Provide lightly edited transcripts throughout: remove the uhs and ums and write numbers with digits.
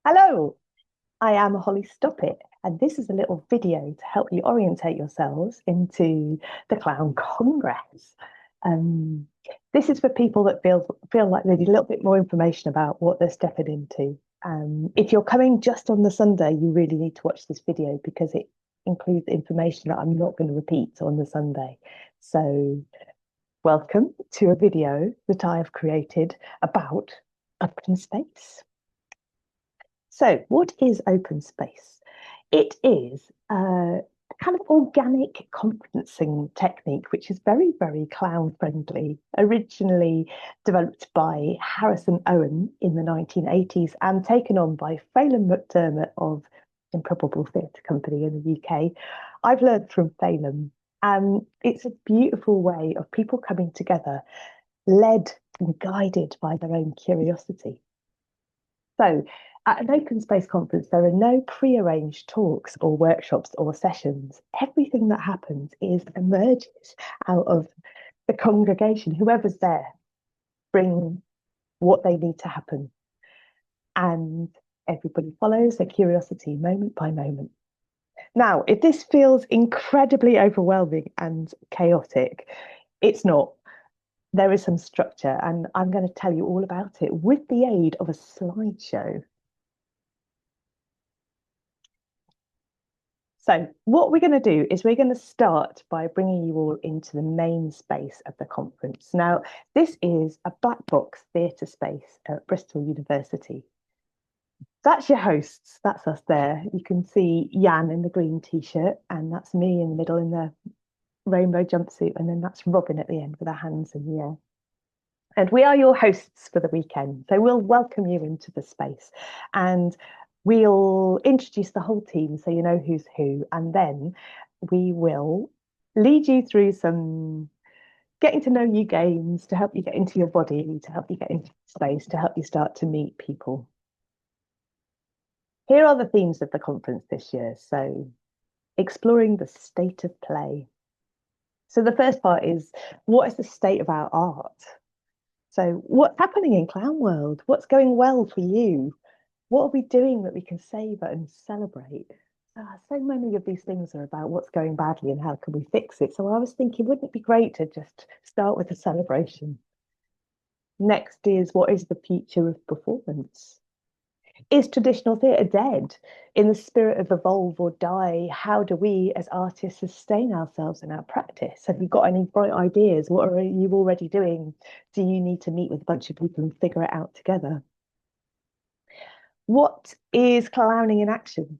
Hello, I am Holly Stoppit, and this is a little video to help you orientate yourselves into the Clown Congress. Um, this is for people that feel like they need a little bit more information about what they're stepping into. If you're coming just on the Sunday, you really need to watch this video because it includes information that I'm not going to repeat on the Sunday. So, welcome to a video that I have created about open space. So, what is open space? It is a kind of organic conferencing technique, which is very, very clown friendly, originally developed by Harrison Owen in the 1980s and taken on by Phelim McDermott of Improbable Theatre Company in the UK. I've learned from Phelim, and it's a beautiful way of people coming together, led and guided by their own curiosity. So, at an open space conference, there are no pre-arranged talks or workshops or sessions. Everything that happens emerges out of the congregation, whoever's there, bring what they need to happen. And everybody follows their curiosity moment by moment. Now, if this feels incredibly overwhelming and chaotic, it's not. There is some structure, and I'm going to tell you all about it with the aid of a slideshow. So what we're going to do is we're going to start by bringing you all into the main space of the conference. Now, this is a black box theatre space at Bristol University. That's your hosts. That's us there. You can see Jan in the green t-shirt, and that's me in the middle in the rainbow jumpsuit, and then that's Robin at the end with her hands in the air. And we are your hosts for the weekend. So we'll welcome you into the space. And we'll introduce the whole team so you know who's who. And then we will lead you through some getting to know you games to help you get into your body, to help you get into space, to help you start to meet people. Here are the themes of the conference this year. So, exploring the state of play. So, the first part is what is the state of our art? So, what's happening in clown world? What's going well for you? What are we doing that we can savor and celebrate? So many of these things are about what's going badly and how can we fix it. So I was thinking, wouldn't it be great to just start with a celebration? Next is what is the future of performance? Is traditional theatre dead? In the spirit of evolve or die, how do we as artists sustain ourselves in our practice? Have you got any bright ideas? What are you already doing? Do you need to meet with a bunch of people and figure it out together? What is clowning in action?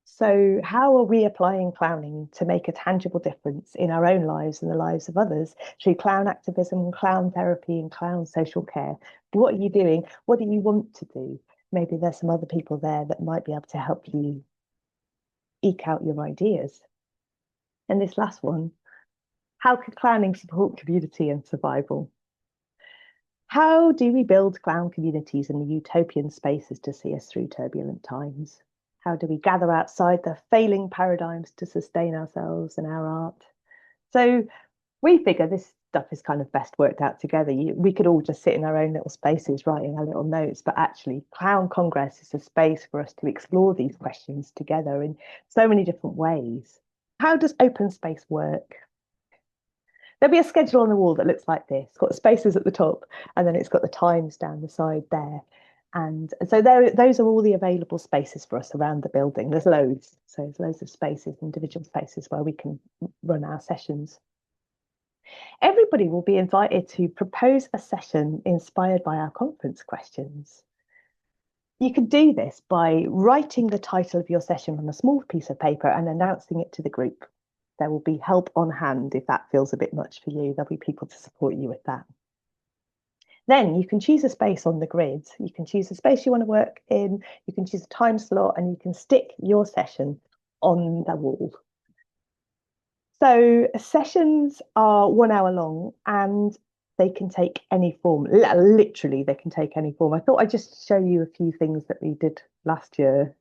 So, how are we applying clowning to make a tangible difference in our own lives and the lives of others through clown activism, clown therapy, and clown social care? What are you doing? What do you want to do? Maybe there's some other people there that might be able to help you eke out your ideas. And this last one, how can clowning support community and survival? How do we build clown communities in the utopian spaces to see us through turbulent times? How do we gather outside the failing paradigms to sustain ourselves and our art? So we figure this stuff is kind of best worked out together. We could all just sit in our own little spaces writing our little notes, but actually, Clown Congress is a space for us to explore these questions together in so many different ways. How does open space work? There'll be a schedule on the wall that looks like this. It's got the spaces at the top, and then it's got the times down the side there. And so those are all the available spaces for us around the building. There's loads. So there's loads of spaces, individual spaces where we can run our sessions. Everybody will be invited to propose a session inspired by our conference questions. You can do this by writing the title of your session on a small piece of paper and announcing it to the group. There will be help on hand if that feels a bit much for you. There'll be people to support you with that. Then you can choose a space on the grid. You can choose a space you want to work in. You can choose a time slot and you can stick your session on the wall. So sessions are 1 hour long and they can take any form. Literally, they can take any form. I thought I'd just show you a few things that we did last year.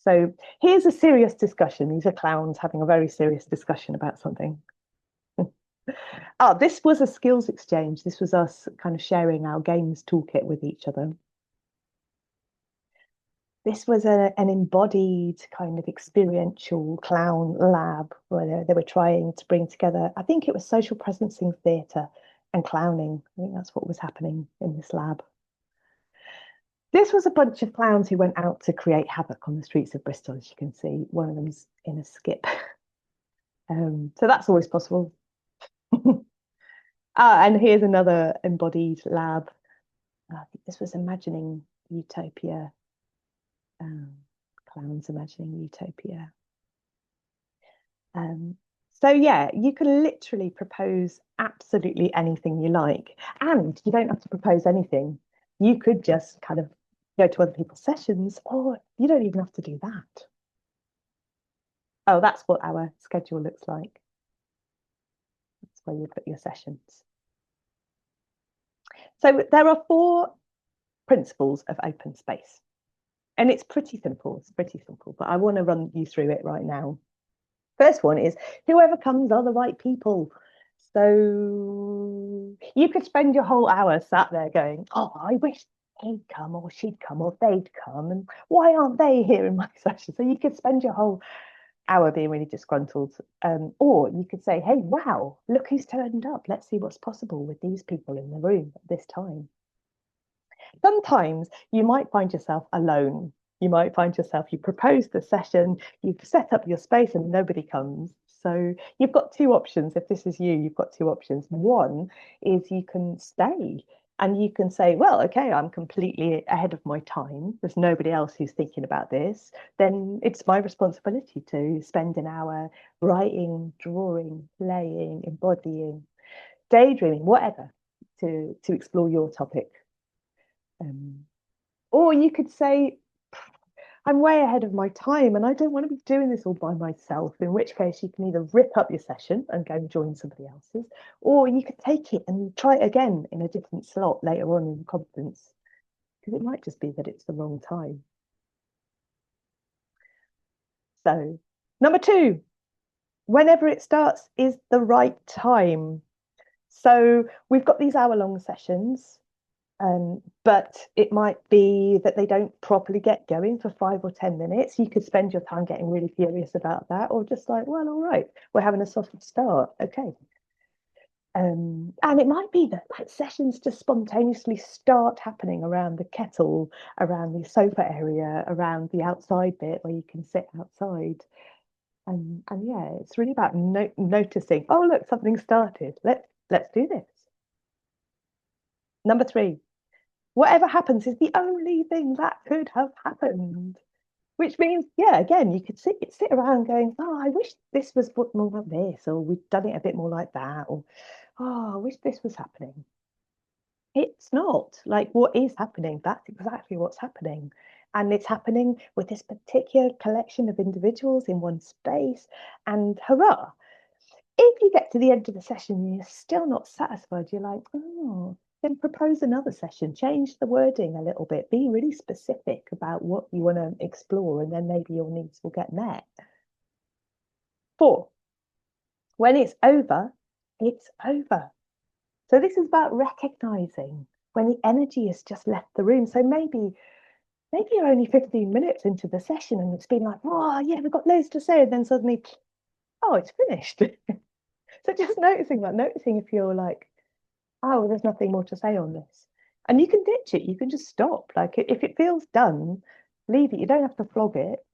So here's a serious discussion. These are clowns having a very serious discussion about something. Oh, this was a skills exchange. This was us kind of sharing our games toolkit with each other. This was an embodied kind of experiential clown lab where they were trying to bring together, I think it was social presencing theatre and clowning. I think that's what was happening in this lab. This was a bunch of clowns who went out to create havoc on the streets of Bristol, as you can see. One of them's in a skip. So that's always possible. And here's another embodied lab. I think this was imagining utopia. Um, clowns imagining utopia. So yeah, you can literally propose absolutely anything you like, and you don't have to propose anything. You could just kind of go to other people's sessions, or you don't even have to do that. Oh, that's what our schedule looks like. That's where you put your sessions. So there are 4 principles of open space, and it's pretty simple. It's pretty simple, but I want to run you through it right now. First one is whoever comes are the right people. So you could spend your whole hour sat there going, oh, I wish he'd come or she'd come or they'd come. And why aren't they here in my session? So you could spend your whole hour being really disgruntled. Or you could say, hey, wow, look who's turned up. Let's see what's possible with these people in the room at this time. Sometimes you might find yourself alone. You might find yourself, you propose the session, you've set up your space and nobody comes. So you've got 2 options. If this is you, you've got 2 options. One is you can stay and you can say, well, okay, I'm completely ahead of my time. There's nobody else who's thinking about this. Then it's my responsibility to spend an hour writing, drawing, playing, embodying, daydreaming, whatever, to explore your topic. Or you could say, I'm way ahead of my time and I don't want to be doing this all by myself, in which case you can either rip up your session and go and join somebody else's, or you could take it and try it again in a different slot later on in the conference, because it might just be that it's the wrong time. So, number 2, whenever it starts is the right time. So we've got these hour-long sessions. But it might be that they don't properly get going for 5 or 10 minutes. You could spend your time getting really furious about that, or just like, well, all right, we're having a soft start. Okay. And it might be that like sessions just spontaneously start happening around the kettle, around the sofa area, around the outside bit where you can sit outside. And yeah, it's really about noticing, oh, look, something started. Let's do this. Number 3. Whatever happens is the only thing that could have happened. Which means, yeah, again, you could sit around going, oh, I wish this was more like this, or we'd done it a bit more like that, or oh, I wish this was happening. It's not like what is happening. That's exactly what's happening. And it's happening with this particular collection of individuals in one space. And hurrah, if you get to the end of the session and you're still not satisfied, you're like, oh, then propose another session, change the wording a little bit, be really specific about what you want to explore, and then maybe your needs will get met. 4, when it's over, it's over. So this is about recognizing when the energy has just left the room. So maybe you're only 15 minutes into the session and it's been like, oh yeah, we've got loads to say, and then suddenly, oh, it's finished. So just noticing that, noticing if you're like, oh, there's nothing more to say on this. And you can ditch it. You can just stop. Like if it feels done, leave it. You don't have to flog it.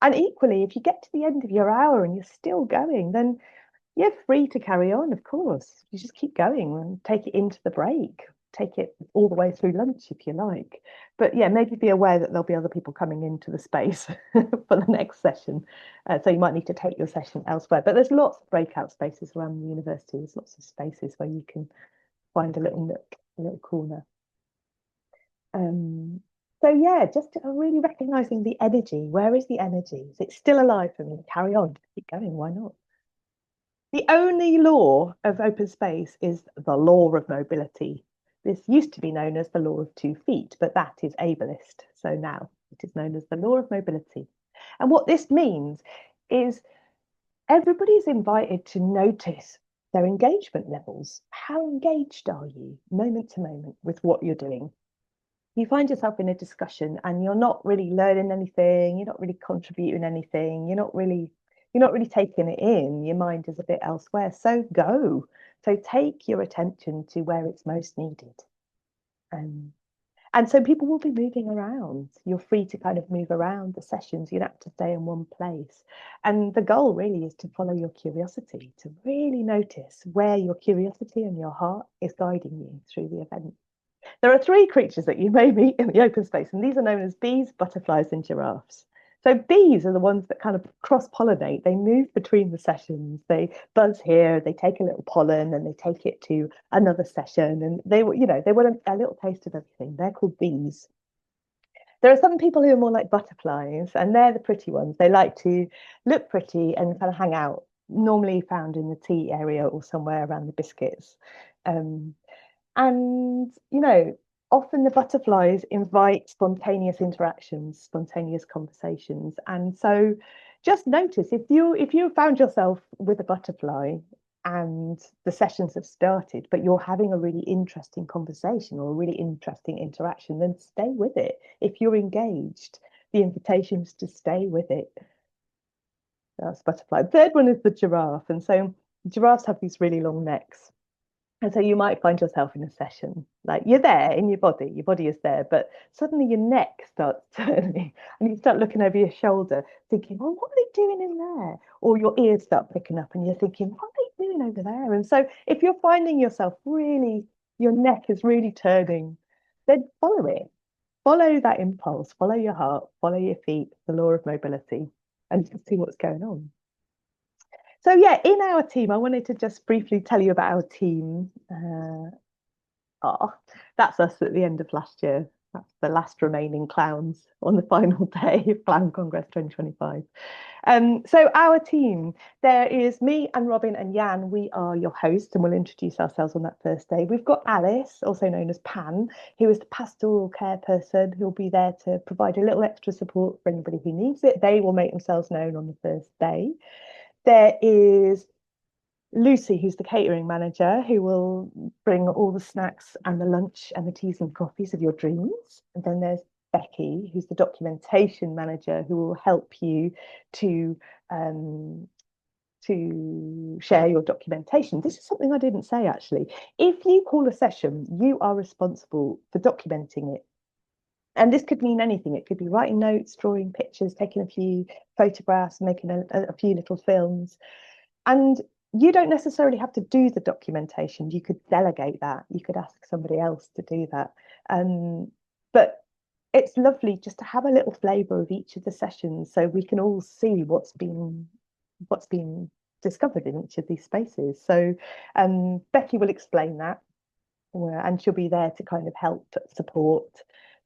And equally, if you get to the end of your hour and you're still going, then you're free to carry on, of course. You just keep going and take it into the break. Take it all the way through lunch if you like. But yeah, maybe be aware that there'll be other people coming into the space for the next session. So you might need to take your session elsewhere. But there's lots of breakout spaces around the university. There's lots of spaces where you can find a little nook, a little corner. Um, so yeah, just really recognizing the energy. Where is the energy? Is it still alive for me? Carry on, keep going. Why not? The only law of open space is the law of mobility. This used to be known as the law of 2 feet, but that is ableist. So now it is known as the law of mobility. And what this means is everybody's invited to notice their engagement levels. How engaged are you moment to moment with what you're doing? you find yourself in a discussion and you're not really learning anything, you're not really contributing anything, you're not really taking it in, your mind is a bit elsewhere. So go. So take your attention to where it's most needed. Um, and so people will be moving around. You're free to kind of move around the sessions. You don't have to stay in one place. And the goal really is to follow your curiosity, to really notice where your curiosity and your heart is guiding you through the event. There are three creatures that you may meet in the open space, and these are known as bees, butterflies, and giraffes. So bees are the ones that kind of cross-pollinate. They move between the sessions. They buzz here, they take a little pollen, and they take it to another session. And they want a little taste of everything. They're called bees. There are some people who are more like butterflies, and they're the pretty ones. They like to look pretty and kind of hang out, normally found in the tea area or somewhere around the biscuits. Um, and, often the butterflies invite spontaneous interactions, spontaneous conversations. And so just notice if you found yourself with a butterfly and the sessions have started, but you're having a really interesting conversation or a really interesting interaction, then stay with it. If you're engaged, the invitation is to stay with it. That's butterfly. The third one is the giraffe. And so giraffes have these really long necks. And so you might find yourself in a session, like you're there in your body is there, but suddenly your neck starts turning and you start looking over your shoulder, thinking, well, what are they doing in there? Or your ears start picking up and you're thinking, what are they doing over there? And so if you're finding yourself really, your neck is really turning, then follow it. Follow that impulse, follow your heart, follow your feet, the law of mobility, and just see what's going on. So yeah, in our team, I wanted to just briefly tell you about our team. Oh, that's us at the end of last year. That's the last remaining clowns on the final day of Clown Congress 2025. So our team, there is me and Robin and Jan. We are your hosts, and we'll introduce ourselves on that first day. We've got Alice, also known as Pan, who is the pastoral care person who'll be there to provide a little extra support for anybody who needs it. They will make themselves known on the first day. There is Lucy, who's the catering manager, who will bring all the snacks and the lunch and the teas and coffees of your dreams. And then there's Becky, who's the documentation manager, who will help you to um, to share your documentation. This is something I didn't say actually. If you call a session, you are responsible for documenting it. And this could mean anything. It could be writing notes, drawing pictures, taking a few photographs, making a few little films. And you don't necessarily have to do the documentation. You could delegate that. You could ask somebody else to do that. But it's lovely just to have a little flavour of each of the sessions so we can all see what's been discovered in each of these spaces. So Becky will explain that, and she'll be there to kind of help support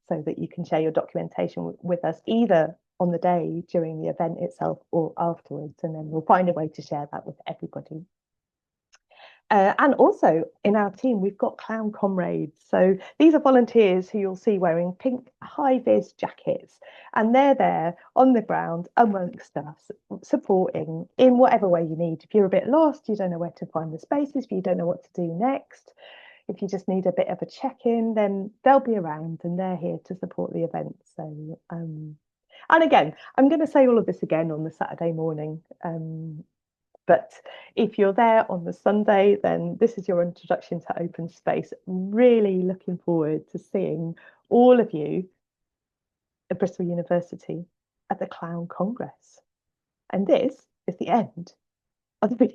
so that you can share your documentation with us either on the day during the event itself or afterwards, and then we'll find a way to share that with everybody. And also in our team, we've got clown comrades. So these are volunteers who you'll see wearing pink high-vis jackets, and they're there on the ground amongst us, supporting in whatever way you need. If you're a bit lost, you don't know where to find the spaces, if you don't know what to do next, if you just need a bit of a check-in, then they'll be around and they're here to support the event. So, and again, I'm going to say all of this again on the Saturday morning. But if you're there on the Sunday, then this is your introduction to open space. Really looking forward to seeing all of you at Bristol University at the Clown Congress. And this is the end of the video.